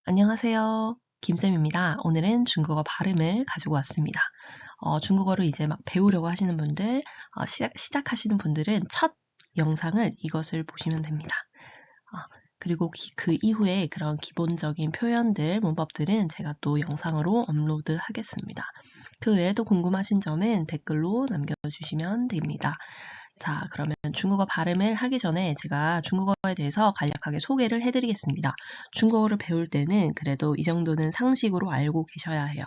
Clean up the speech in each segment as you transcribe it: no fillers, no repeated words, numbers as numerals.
안녕하세요. 김쌤입니다. 오늘은 중국어 발음을 가지고 왔습니다. 중국어를 이제 막 배우려고 하시는 분들, 시작하시는 분들은 첫 영상을 이것을 보시면 됩니다. 그리고 그 이후에 그런 기본적인 표현들, 문법들은 제가 또 영상으로 업로드 하겠습니다. 그 외에도 궁금하신 점은 댓글로 남겨주시면 됩니다. 자, 그러면 중국어 발음을 하기 전에 제가 중국어에 대해서 간략하게 소개를 해드리겠습니다. 중국어를 배울 때는 그래도 이 정도는 상식으로 알고 계셔야 해요.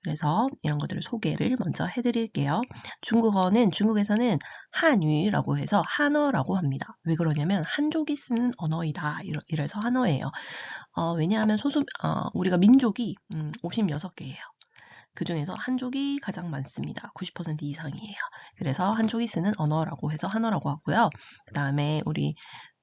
그래서 이런 것들을 소개를 먼저 해드릴게요. 중국어는 중국에서는 한유라고 해서 한어라고 합니다. 왜 그러냐면 한족이 쓰는 언어이다. 이래서 한어예요. 왜냐하면 우리가 민족이 56개예요. 그 중에서 한족이 가장 많습니다. 90% 이상이에요. 그래서 한족이 쓰는 언어라고 해서 한어라고 하고요. 그 다음에 우리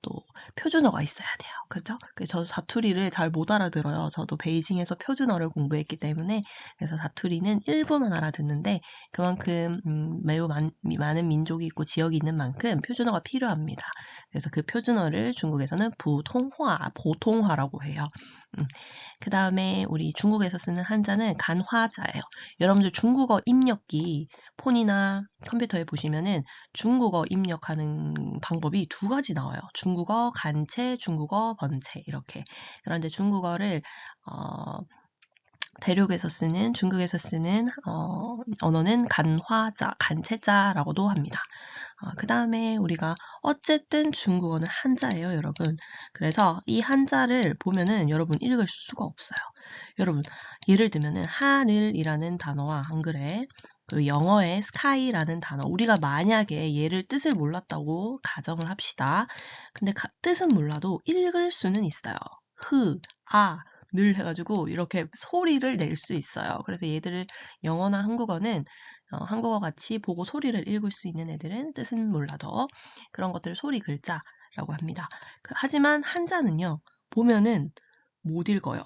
또 표준어가 있어야 돼요. 그렇죠? 저도 사투리를 잘 못 알아들어요. 저도 베이징에서 표준어를 공부했기 때문에 그래서 사투리는 일부만 알아듣는데 그만큼 매우 많은 민족이 있고 지역이 있는 만큼 표준어가 필요합니다. 그래서 그 표준어를 중국에서는 보통화라고 해요. 그 다음에 우리 중국에서 쓰는 한자는 간화자예요. 여러분들 중국어 입력기 폰이나 컴퓨터에 보시면은 중국어 입력하는 방법이 두 가지 나와요. 중국어 간체, 중국어 번체 이렇게. 그런데 중국어를 중국에서 쓰는 언어는 간화자, 간체자라고도 합니다. 그 다음에 우리가 어쨌든 중국어는 한자예요, 여러분. 그래서 이 한자를 보면은 여러분 읽을 수가 없어요. 여러분, 예를 들면은 하늘이라는 단어와 한글에 그리고 영어의 sky라는 단어, 우리가 만약에 얘를 뜻을 몰랐다고 가정을 합시다. 근데 뜻은 몰라도 읽을 수는 있어요. 늘 해가지고 이렇게 소리를 낼 수 있어요. 그래서 얘들을 영어나 한국어는 한국어 같이 보고 소리를 읽을 수 있는 애들은 뜻은 몰라도 그런 것들을 소리 글자라고 합니다. 하지만 한자는요, 보면은 못 읽어요.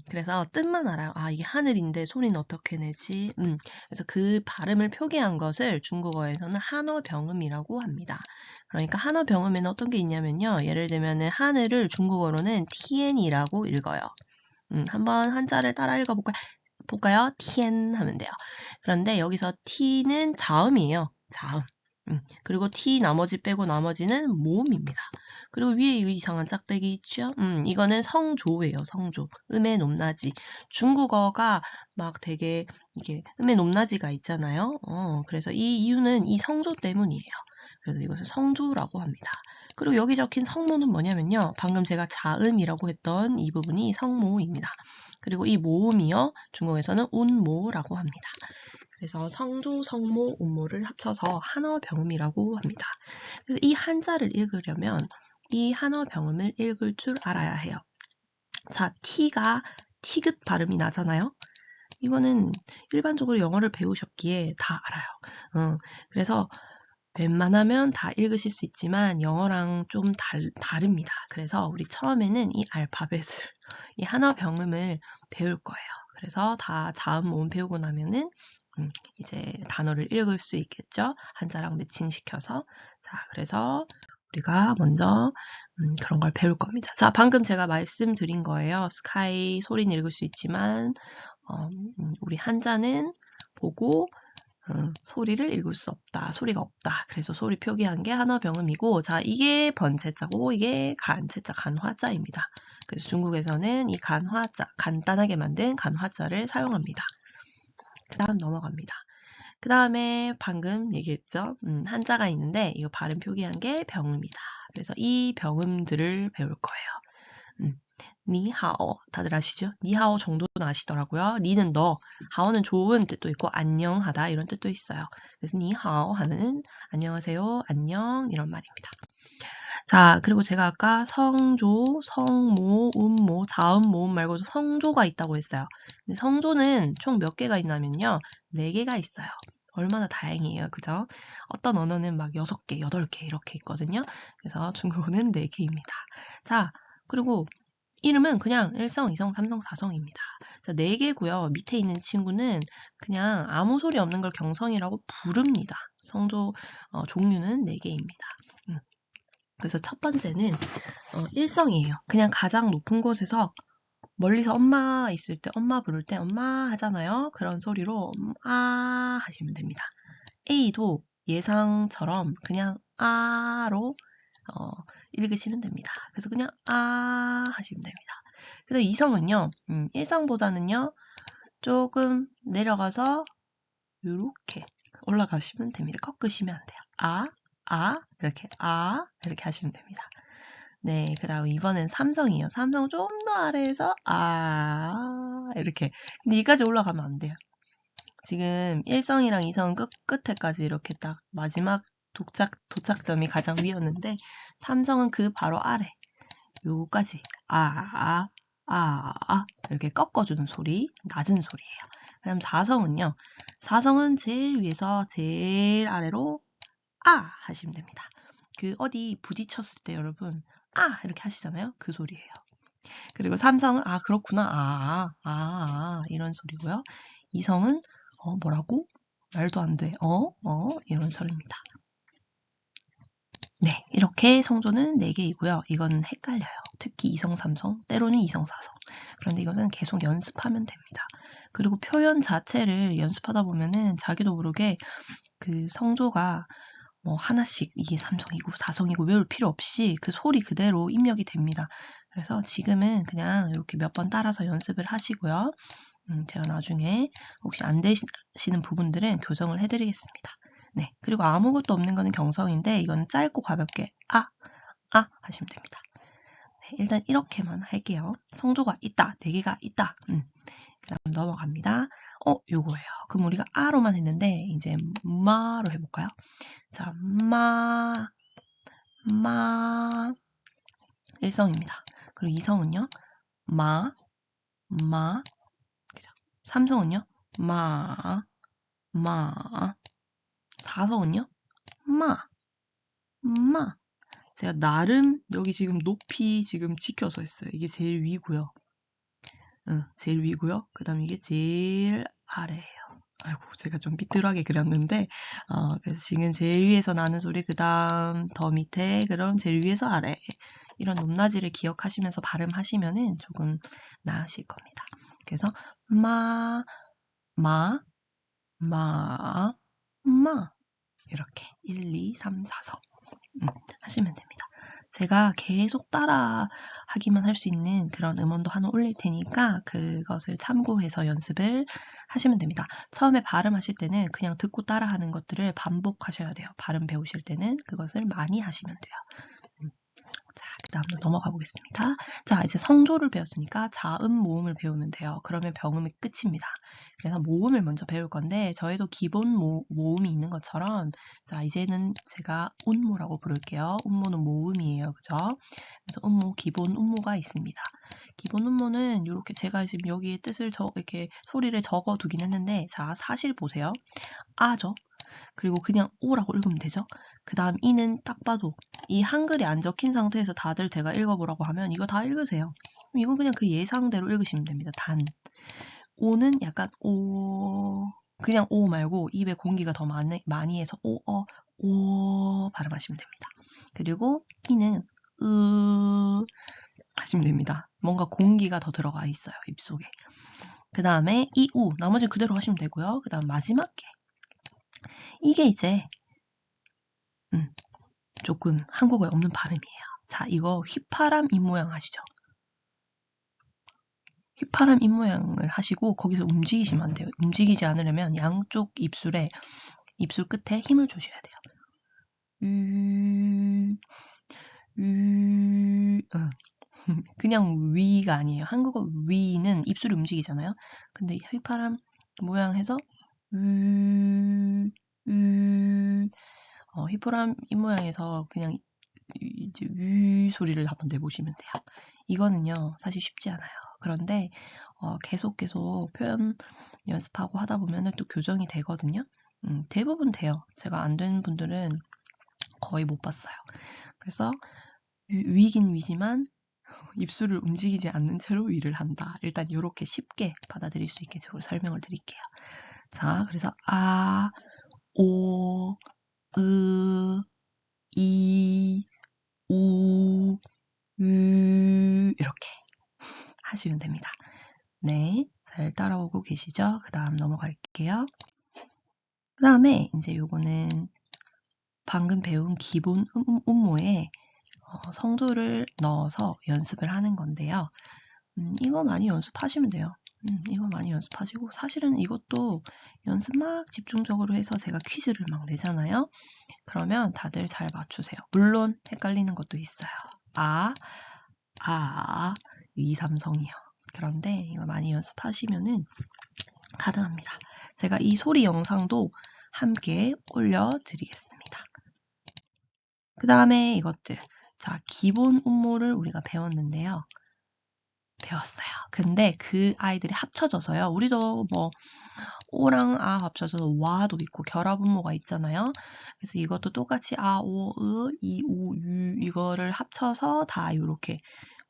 그래서 뜻만 알아요. 이게 하늘인데 소리는 어떻게 내지? 그래서 그 발음을 표기한 것을 중국어에서는 한어병음이라고 합니다. 그러니까 한어병음에는 어떤 게 있냐면요. 예를 들면은 하늘을 중국어로는 티엔이라고 읽어요. 한번 한자를 따라 읽어볼까요? 티엔 하면 돼요. 그런데 여기서 티는 자음이에요. 자음. 그리고 티 나머지 빼고 나머지는 모음입니다. 그리고 위에 이 이상한 짝대기 있죠? 이거는 성조예요. 성조. 음의 높낮이. 중국어가 막 되게 이게 음의 높낮이가 있잖아요. 그래서 이 이유는 이 성조 때문이에요. 그래서 이것을 성조라고 합니다. 그리고 여기 적힌 성모는 뭐냐면요. 방금 제가 자음이라고 했던 이 부분이 성모입니다. 그리고 이 모음이요. 중국에서는 운모라고 합니다. 그래서 성조, 성모, 운모를 합쳐서 한어병음이라고 합니다. 그래서 이 한자를 읽으려면 이 한어병음을 읽을 줄 알아야 해요. 자, T가 티귿 발음이 나잖아요. 이거는 일반적으로 영어를 배우셨기에 다 알아요. 그래서 웬만하면 다 읽으실 수 있지만 영어랑 좀 다릅니다. 그래서 우리 처음에는 이 알파벳을, 이 한어병음을 배울 거예요. 그래서 다 자음, 모음 배우고 나면은 이제 단어를 읽을 수 있겠죠. 한자랑 매칭시켜서. 자, 그래서 우리가 먼저 그런 걸 배울 겁니다. 자, 방금 제가 말씀드린 거예요. 스카이 소리는 읽을 수 있지만 우리 한자는 보고 소리를 읽을 수 없다. 소리가 없다. 그래서 소리 표기한 게 한어병음이고, 자, 이게 번체자고 이게 간체자, 간화자입니다. 그래서 중국에서는 이 간화자, 간단하게 만든 간화자를 사용합니다. 그 다음 넘어갑니다. 그 다음에 방금 얘기했죠. 한자가 있는데 이거 발음 표기한 게 병음이다. 그래서 이 병음들을 배울 거예요. 니하오 다들 아시죠? 니하오 정도는 아시더라고요. 니는 너, 하오는 좋은 뜻도 있고 안녕하다 이런 뜻도 있어요. 그래서 니하오 하면 안녕하세요, 안녕 이런 말입니다. 자, 그리고 제가 아까 성조, 성모, 운모, 자음, 모음 말고도 성조가 있다고 했어요. 근데 성조는 총 몇 개가 있냐면요. 4개가 있어요. 얼마나 다행이에요. 그죠? 어떤 언어는 막 6개, 8개 이렇게 있거든요. 그래서 중국어는 4개입니다. 자, 그리고 이름은 그냥 1성, 2성, 3성, 4성입니다. 4개고요. 밑에 있는 친구는 그냥 아무 소리 없는 걸 경성이라고 부릅니다. 성조 종류는 4개입니다. 그래서 첫 번째는 일성이에요. 그냥 가장 높은 곳에서 멀리서 엄마 있을 때, 엄마 부를 때 엄마 하잖아요. 그런 소리로 아 하시면 됩니다. A도 예상처럼 그냥 아로 읽으시면 됩니다. 그래서 그냥 아 하시면 됩니다. 그래서 이성은요, 일성보다는요, 조금 내려가서 이렇게 올라가시면 됩니다. 꺾으시면 안 돼요. 이렇게 하시면 됩니다. 네, 그 다음 이번엔 삼성이에요. 삼성 좀 더 아래에서 이렇게. 근데 이까지 올라가면 안 돼요. 지금 일성이랑 이성 끝에까지 이렇게 딱 마지막 도착점이 가장 위였는데 삼성은 그 바로 아래 요까지 이렇게 꺾어주는 소리, 낮은 소리예요. 그다음 사성은요. 사성은 제일 위에서 제일 아래로 하시면 됩니다. 그 어디 부딪혔을 때 여러분 이렇게 하시잖아요. 그 소리예요. 그리고 삼성은 그렇구나 이런 소리고요. 이성은 뭐라고? 말도 안 돼. 이런 소리입니다. 네, 이렇게 성조는 4개이고요. 이건 헷갈려요. 특히 이성, 삼성, 때로는 이성, 사성. 그런데 이것은 계속 연습하면 됩니다. 그리고 표현 자체를 연습하다 보면은 자기도 모르게 그 성조가 뭐 하나씩 이게 삼성이고 사성이고 외울 필요 없이 그 소리 그대로 입력이 됩니다. 그래서 지금은 그냥 이렇게 몇 번 따라서 연습을 하시고요. 제가 나중에 혹시 안 되시는 부분들은 교정을 해드리겠습니다. 네, 그리고 아무것도 없는 거는 경성인데 이건 짧고 가볍게 하시면 됩니다. 네, 일단 이렇게만 할게요. 성조가 있다, 4개가 있다. 그 다음 넘어갑니다. 요거예요. 그럼 우리가 아로만 했는데 이제 마로 해볼까요? 자, 마 일성입니다. 그리고 이성은요, 마, 그죠? 삼성은요, 마, 사성은요, 마. 제가 나름 여기 지금 높이 지금 지켜서 했어요. 이게 제일 위고요. 제일 위고요. 그 다음 이게 제일 아래예요. 아이고, 제가 좀 삐뚤하게 그렸는데, 그래서 지금 제일 위에서 나는 소리, 그 다음 더 밑에, 그럼 제일 위에서 아래. 이런 높낮이를 기억하시면서 발음하시면은 조금 나으실 겁니다. 그래서, 마, 이렇게 1, 2, 3, 4성 하시면 됩니다. 제가 계속 따라 하기만 할 수 있는 그런 음원도 하나 올릴 테니까 그것을 참고해서 연습을 하시면 됩니다. 처음에 발음하실 때는 그냥 듣고 따라하는 것들을 반복하셔야 돼요. 발음 배우실 때는 그것을 많이 하시면 돼요. 자, 그 다음으로 넘어가 보겠습니다. 자, 이제 성조를 배웠으니까 자음, 모음을 배우면 돼요. 그러면 병음이 끝입니다. 그래서 모음을 먼저 배울 건데 저희도 기본 모음이 있는 것처럼 자, 이제는 제가 운모라고 부를게요. 운모는 모음이에요. 그죠? 그래서 운모, 기본 운모가 있습니다. 기본 운모는 이렇게 제가 지금 여기에 뜻을 이렇게 소리를 적어 두긴 했는데 자, 사실 보세요. 아죠. 그리고 그냥 오라고 읽으면 되죠. 그 다음 이는 딱 봐도 이 한글이 안 적힌 상태에서 다들 제가 읽어보라고 하면 이거 다 읽으세요. 이건 그냥 그 예상대로 읽으시면 됩니다. 단. 오는 약간 그냥 오 말고 입에 공기가 더 많이 해서 오 발음하시면 됩니다. 그리고 이는 하시면 됩니다. 뭔가 공기가 더 들어가 있어요. 입속에. 그 다음에 이우 나머지는 그대로 하시면 되고요. 그 다음 마지막 게 이게 이제 조금 한국어에 없는 발음이에요. 자, 이거 휘파람 입모양 아시죠? 휘파람 입모양을 하시고 거기서 움직이시면 안 돼요. 움직이지 않으려면 양쪽 입술 끝에 힘을 주셔야 돼요. 그냥 위가 아니에요. 한국어 위는 입술이 움직이잖아요. 근데 휘파람 모양 해서 휘파람 입모양에서 그냥 이제 소리를 한번 내보시면 돼요. 이거는요, 사실 쉽지 않아요. 그런데 계속 표현 연습하고 하다 보면 또 교정이 되거든요. 대부분 돼요. 제가 안 되는 분들은 거의 못 봤어요. 그래서 위긴 위지만 입술을 움직이지 않는 채로 위를 한다. 일단 이렇게 쉽게 받아들일 수 있게 설명을 드릴게요. 자, 그래서 오, 이, 우, 이렇게 하시면 됩니다. 네, 잘 따라오고 계시죠? 그 다음 넘어갈게요. 그 다음에 이제 요거는 방금 배운 기본 음모에 성조를 넣어서 연습을 하는 건데요. 이거 많이 연습하시면 돼요. 이거 많이 연습하시고, 사실은 이것도 연습 막 집중적으로 해서 제가 퀴즈를 막 내잖아요. 그러면 다들 잘 맞추세요. 물론 헷갈리는 것도 있어요. 이삼성이요. 그런데 이거 많이 연습하시면은 가능합니다. 제가 이 소리 영상도 함께 올려드리겠습니다. 그 다음에 이것들. 자, 기본 음모를 우리가 배웠는데요. 배웠어요. 근데 그 아이들이 합쳐져서요. 우리도 뭐 오랑 아 합쳐져서 와도 있고 결합 음모가 있잖아요. 그래서 이것도 똑같이 아, 오, 으, 이, 우, 유 이거를 합쳐서 다 이렇게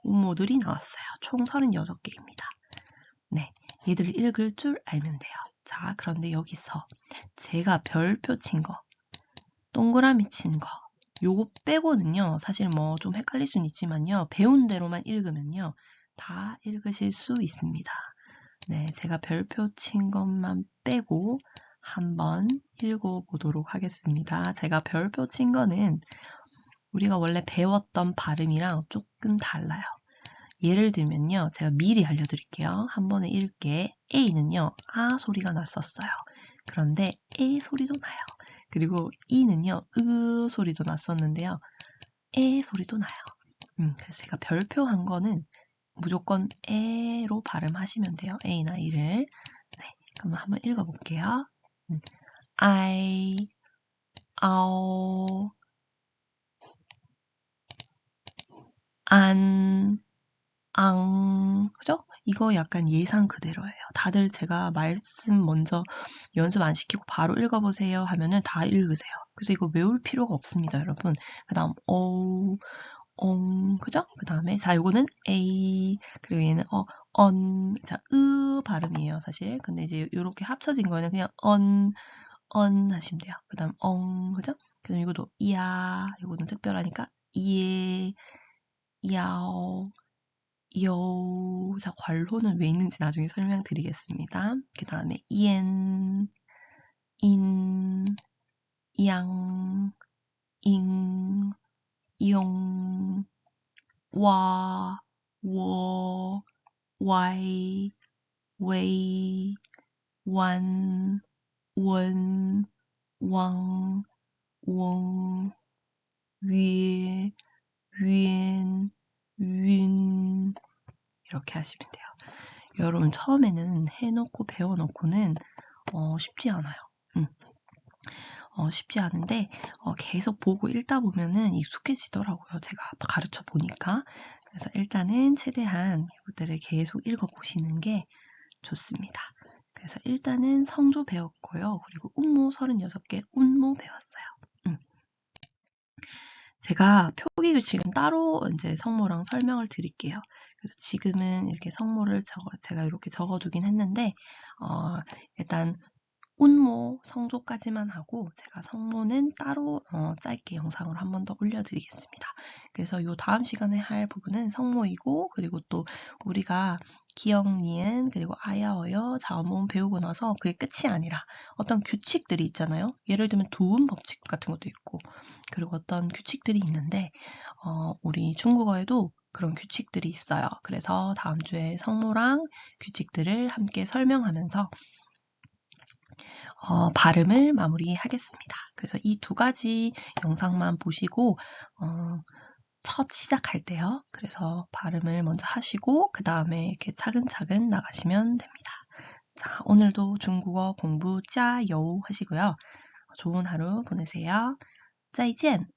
음모들이 나왔어요. 총 36개입니다. 네, 얘들을 읽을 줄 알면 돼요. 자, 그런데 여기서 제가 별표 친 거, 동그라미 친 거, 요거 빼고는요, 사실 뭐 좀 헷갈릴 수는 있지만요, 배운 대로만 읽으면요, 다 읽으실 수 있습니다. 네, 제가 별표 친 것만 빼고 한번 읽어보도록 하겠습니다. 제가 별표 친 거는 우리가 원래 배웠던 발음이랑 조금 달라요. 예를 들면요, 제가 미리 알려드릴게요. 한 번에 읽게 A는요, 아 소리가 났었어요. 그런데 A 소리도 나요. 그리고 E는요, 으 소리도 났었는데요. 에 소리도 나요. 그래서 제가 별표한 거는 무조건 에로 발음하시면 돼요. A나 E를. 네, 그럼 한번 읽어볼게요. I, 아오, 안, 앙, 그죠? 이거 약간 예상 그대로예요. 다들 제가 말씀 먼저 연습 안 시키고 바로 읽어보세요 하면은 다 읽으세요. 그래서 이거 외울 필요가 없습니다, 여러분. 그 다음, 어우, 그죠? 그 다음에, 자, 요거는 A, 그리고 얘는, 자, 발음이에요, 사실. 근데 이제 요렇게 합쳐진 거는 그냥 하시면 돼요. 그 다음, 그죠? 그 다음 이것도, 요거는 특별하니까, 야오, 자, 괄호는 왜 있는지 나중에 설명드리겠습니다. 그 다음에, 인, 양, 잉, 용, 와, 워, 와이, 웨이, 완, 원, 왕, 웡, 위에, 윈, 윈 이렇게 하시면 돼요. 여러분 처음에는 해놓고 배워놓고는 쉽지 않아요. 쉽지 않은데 계속 보고 읽다 보면은 익숙해지더라고요. 제가 가르쳐 보니까. 그래서 일단은 최대한 이것들을 계속 읽어보시는 게 좋습니다. 그래서 일단은 성조 배웠고요. 그리고 운모 36개 운모 배웠어요. 제가 표기 규칙은 따로 이제 성모랑 설명을 드릴게요. 그래서 지금은 이렇게 성모를 제가 이렇게 적어두긴 했는데, 일단 운모, 성조까지만 하고 제가 성모는 따로 짧게 영상으로 한 번 더 올려드리겠습니다. 그래서 이 다음 시간에 할 부분은 성모이고 그리고 또 우리가 기역, 니은, 그리고 아야어여, 자음모음 배우고 나서 그게 끝이 아니라 어떤 규칙들이 있잖아요. 예를 들면 두음 법칙 같은 것도 있고 그리고 어떤 규칙들이 있는데 우리 중국어에도 그런 규칙들이 있어요. 그래서 다음 주에 성모랑 규칙들을 함께 설명하면서 발음을 마무리하겠습니다. 그래서 이 두 가지 영상만 보시고 첫 시작할 때요. 그래서 발음을 먼저 하시고 그 다음에 이렇게 차근차근 나가시면 됩니다. 자, 오늘도 중국어 공부 짜요 하시고요. 좋은 하루 보내세요. 再见